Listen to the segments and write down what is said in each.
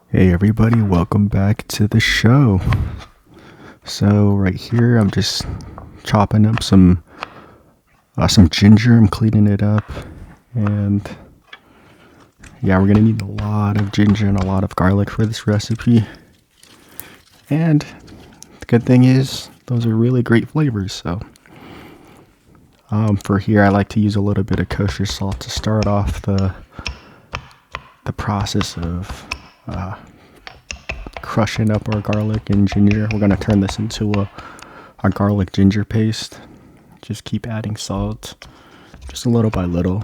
Hey everybody, welcome back to the show. So right here I'm just chopping up some ginger. I'm cleaning it up, and yeah, we're gonna need a lot of ginger and a lot of garlic for this recipe. And the good thing is those are really great flavors. So for here I like to use a little bit of kosher salt to start off the process of crushing up our garlic and ginger. We're going to turn this into a garlic ginger paste. Just keep adding salt, just a little by little.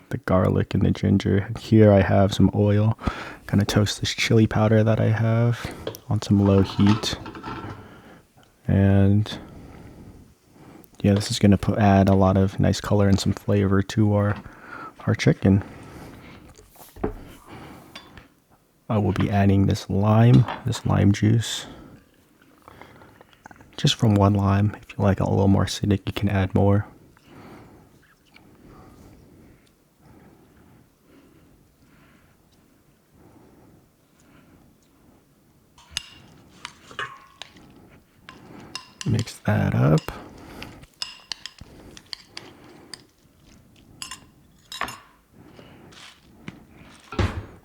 The garlic and the ginger. Here I have some oil. Gonna toast this chili powder that I have on some low heat. And yeah, this is gonna add a lot of nice color and some flavor to our chicken. I will be adding this lime juice. Just from one lime. If you like a little more acidic, you can add more. Mix that up.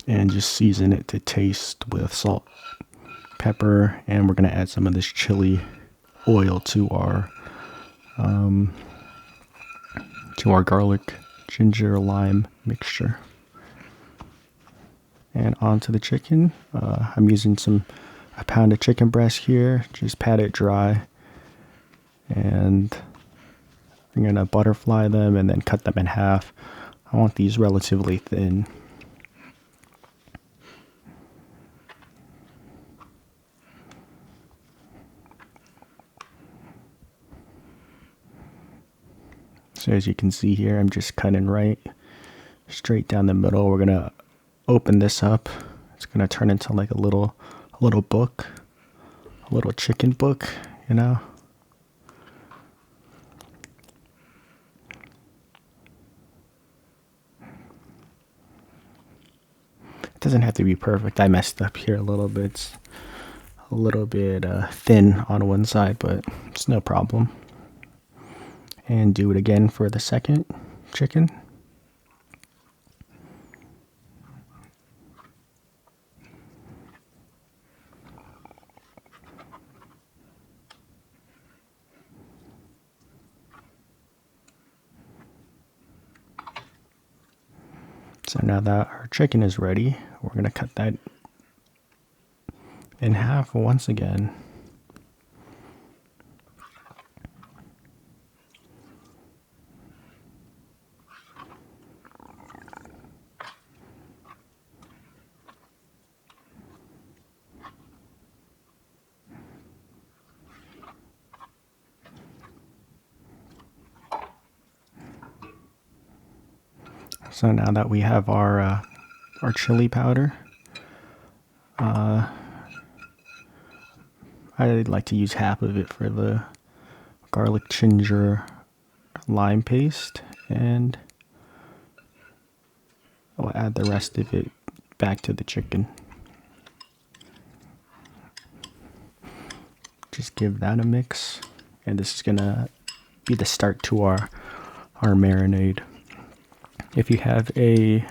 And just season it to taste with salt, pepper, and we're going to add some of this chili oil to our garlic, ginger, lime mixture. And onto the chicken. I'm using a pound of chicken breast here. Just pat it dry, and I'm going to butterfly them and then cut them in half. I want these relatively thin. So as you can see here, I'm just cutting right straight down the middle. We're gonna open this up. It's gonna turn into like a little book, a little chicken book, you know. It doesn't have to be perfect. I messed up here a little bit. It's a little bit thin on one side, but it's no problem. And do it again for the second chicken. So now that our chicken is ready, we're going to cut that in half once again. So now that we have our chili powder, I'd like to use half of it for the garlic, ginger, lime paste, and I'll add the rest of it back to the chicken. Just give that a mix, and this is gonna be the start to our marinade. If you have a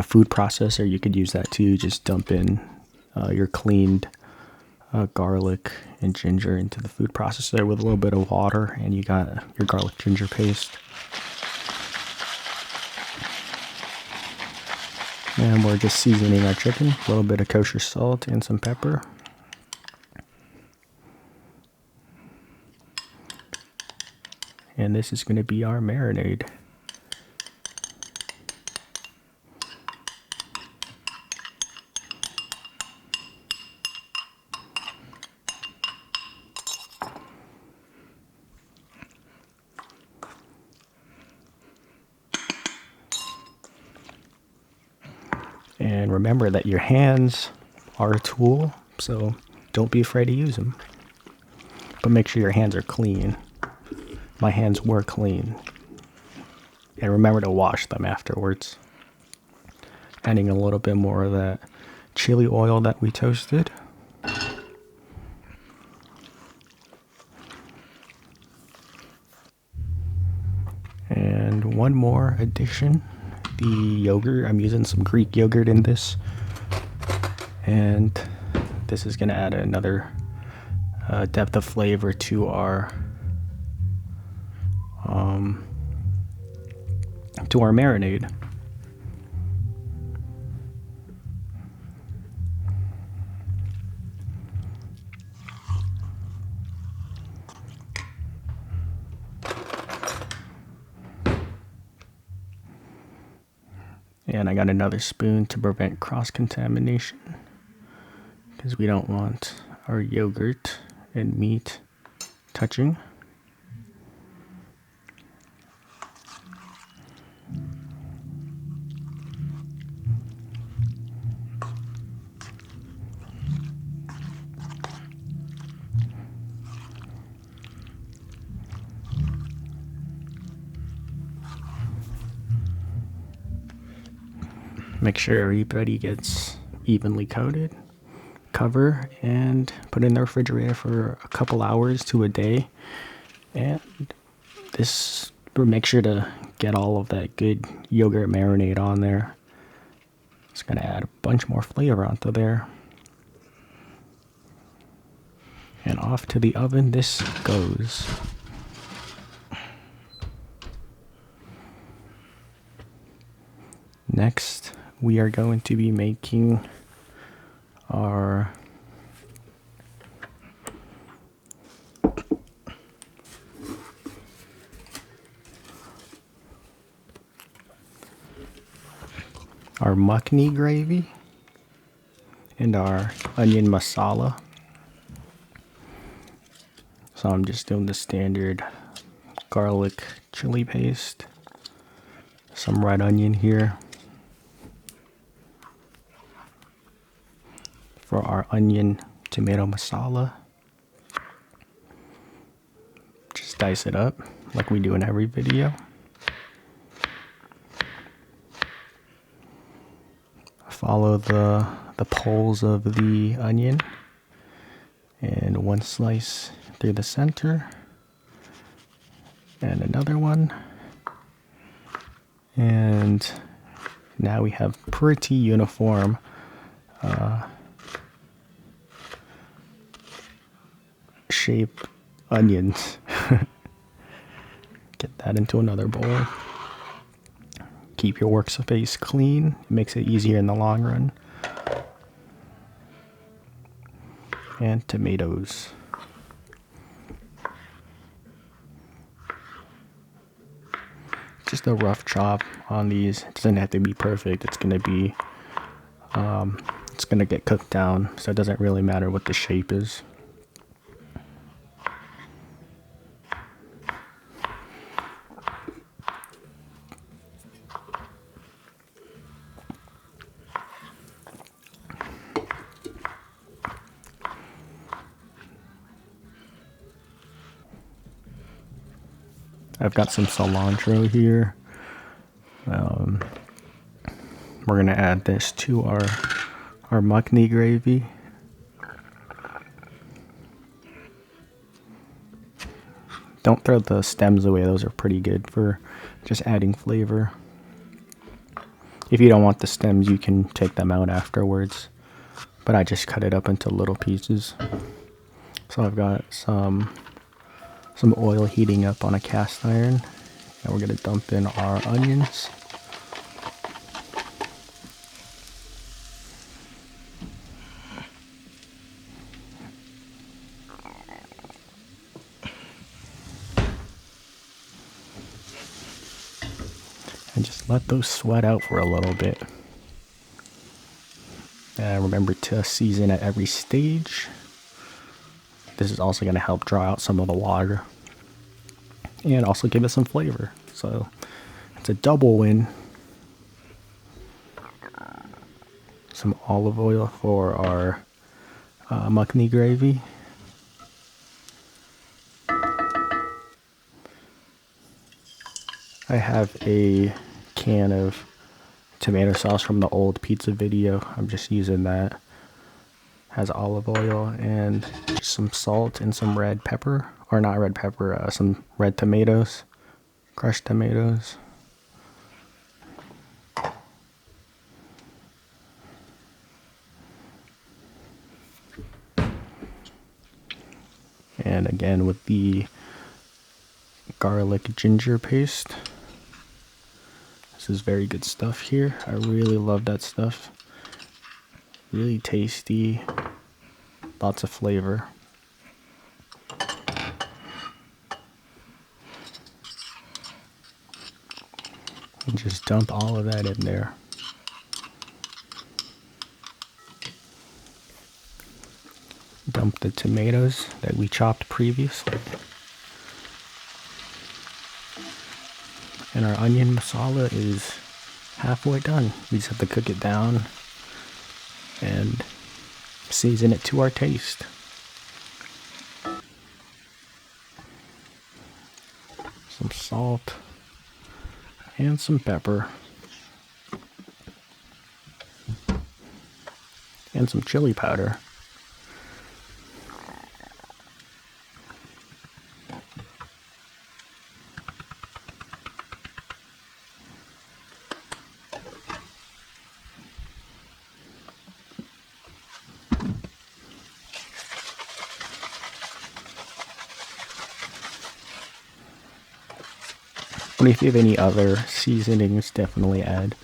food processor, you could use that too. Just dump in your cleaned garlic and ginger into the food processor with a little bit of water, and you got your garlic ginger paste. And we're just seasoning our chicken, a little bit of kosher salt and some pepper. And this is going to be our marinade. And remember that your hands are a tool, so don't be afraid to use them. But make sure your hands are clean. My hands were clean. And remember to wash them afterwards. Adding a little bit more of that chili oil that we toasted. And one more addition, the yogurt. I'm using some Greek yogurt in this. And this is going to add another depth of flavor to our marinade. And I got another spoon to prevent cross-contamination, because we don't want our yogurt and meat touching. Make sure everybody gets evenly coated. Cover and put in the refrigerator for a couple hours to a day. And this, make sure to get all of that good yogurt marinade on there. It's going to add a bunch more flavor onto there. And off to the oven this goes. Next, we are going to be making our Makhni gravy and our onion masala. So I'm just doing the standard garlic chili paste, some red onion here for our onion tomato masala. Just dice it up like we do in every video. Follow the poles of the onion, and one slice through the center, and another one. And now we have pretty uniform shaped onions. Get that into another bowl. Keep your workspace clean. It makes it easier in the long run. And tomatoes. Just a rough chop on these. It doesn't have to be perfect. It's gonna be, it's gonna get cooked down, so it doesn't really matter what the shape is. I've got some cilantro here. We're gonna add this to our Makhni gravy. Don't throw the stems away; those are pretty good for just adding flavor. If you don't want the stems, you can take them out afterwards. But I just cut it up into little pieces. So I've got some oil heating up on a cast iron, and we're going to dump in our onions. And just let those sweat out for a little bit. And remember to season at every stage. This is also going to help draw out some of the water and also give it some flavor. So it's a double win. Some olive oil for our Makhni gravy. I have a can of tomato sauce from the old pizza video. I'm just using that. Has olive oil and some salt and some red pepper, or not red pepper, some red tomatoes, crushed tomatoes. And again with the garlic ginger paste. This is very good stuff here. I really love that stuff. Really tasty, lots of flavor. And just dump all of that in there. Dump the tomatoes that we chopped previously. And our onion masala is halfway done. We just have to cook it down and season it to our taste. Some salt and some pepper and some chili powder. And if you have any other seasonings, definitely add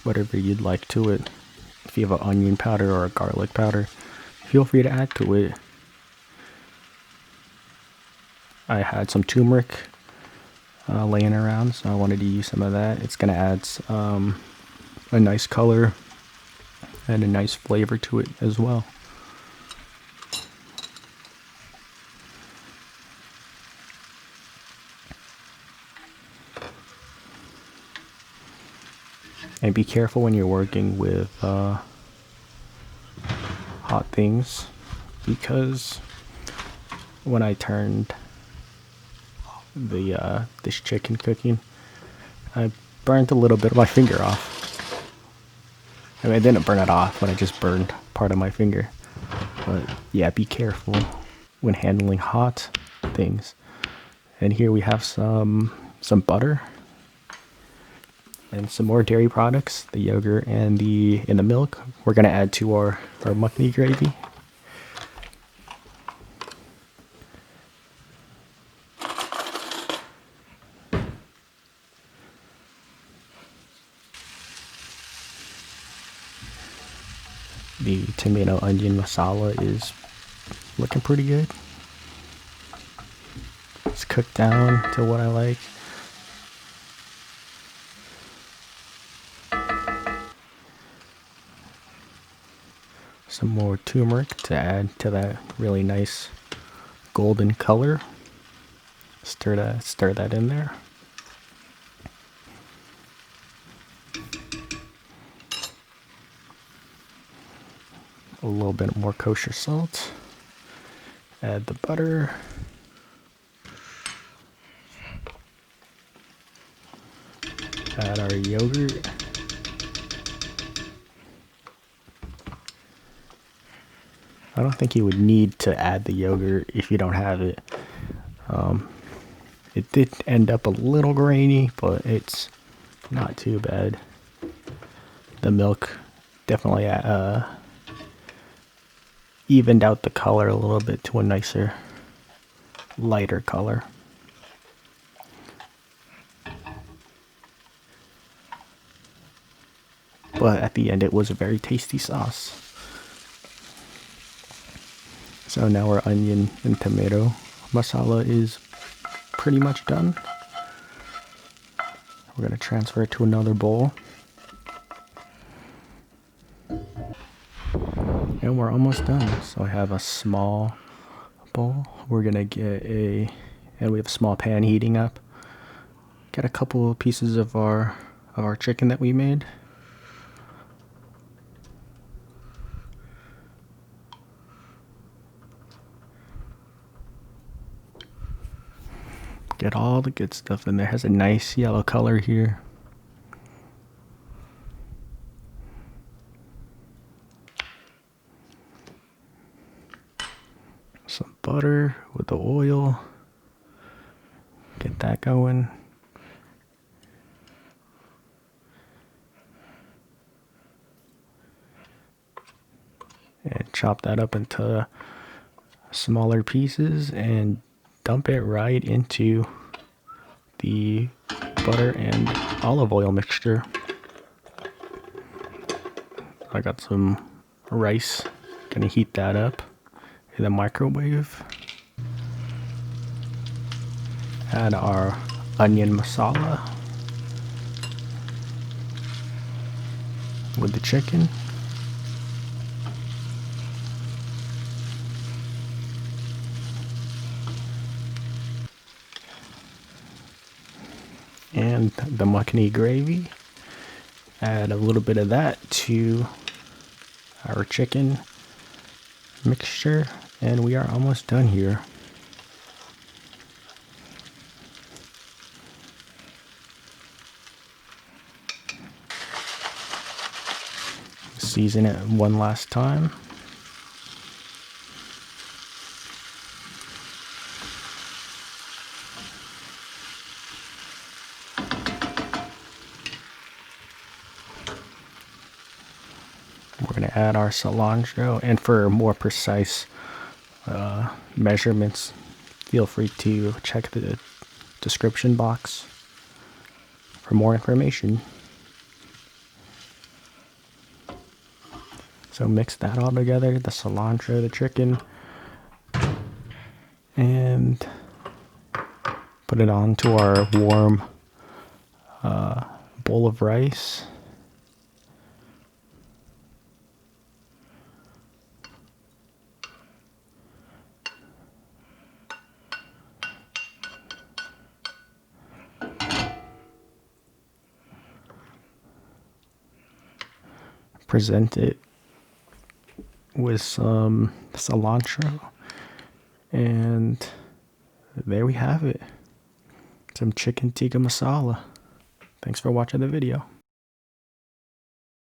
whatever you'd like to it. If you have an onion powder or a garlic powder, feel free to add to it. I had some turmeric laying around, so I wanted to use some of that. It's going to add a nice color and a nice flavor to it as well. And be careful when you're working with hot things, because when I turned this chicken cooking, I burned a little bit of my finger off. I mean, I didn't burn it off, but I just burned part of my finger. But yeah, be careful when handling hot things. And here we have some butter and some more dairy products, the yogurt and the milk. We're gonna add to our Makhni gravy. The tomato onion masala is looking pretty good. It's cooked down to what I like. Some more turmeric to add to that really nice golden color. Stir that in there. A little bit more kosher salt. Add the butter. Add our yogurt. I don't think you would need to add the yogurt if you don't have it. It did end up a little grainy, but it's not too bad. The milk definitely evened out the color a little bit to a nicer, lighter color. But at the end, it was a very tasty sauce. So now our onion and tomato masala is pretty much done. We're going to transfer it to another bowl. And we're almost done. So I have a small bowl. We're going to get and we have a small pan heating up. Get a couple pieces of our chicken that we made. Get all the good stuff in there. It has a nice yellow color here. butter with the oil. Get that going. And chop that up into smaller pieces and dump it right into the butter and olive oil mixture. I got some rice. Gonna heat that up in the microwave. Add our onion masala with the chicken. And the Makhni gravy. Add a little bit of that to our chicken mixture, and we are almost done here. Season it one last time. We're going to add our cilantro, and for more precise measurements, feel free to check the description box for more information. So mix that all together, the cilantro, the chicken, and put it onto our warm bowl of rice. Present it with some cilantro, and there we have it, some chicken tikka masala. Thanks for watching the video.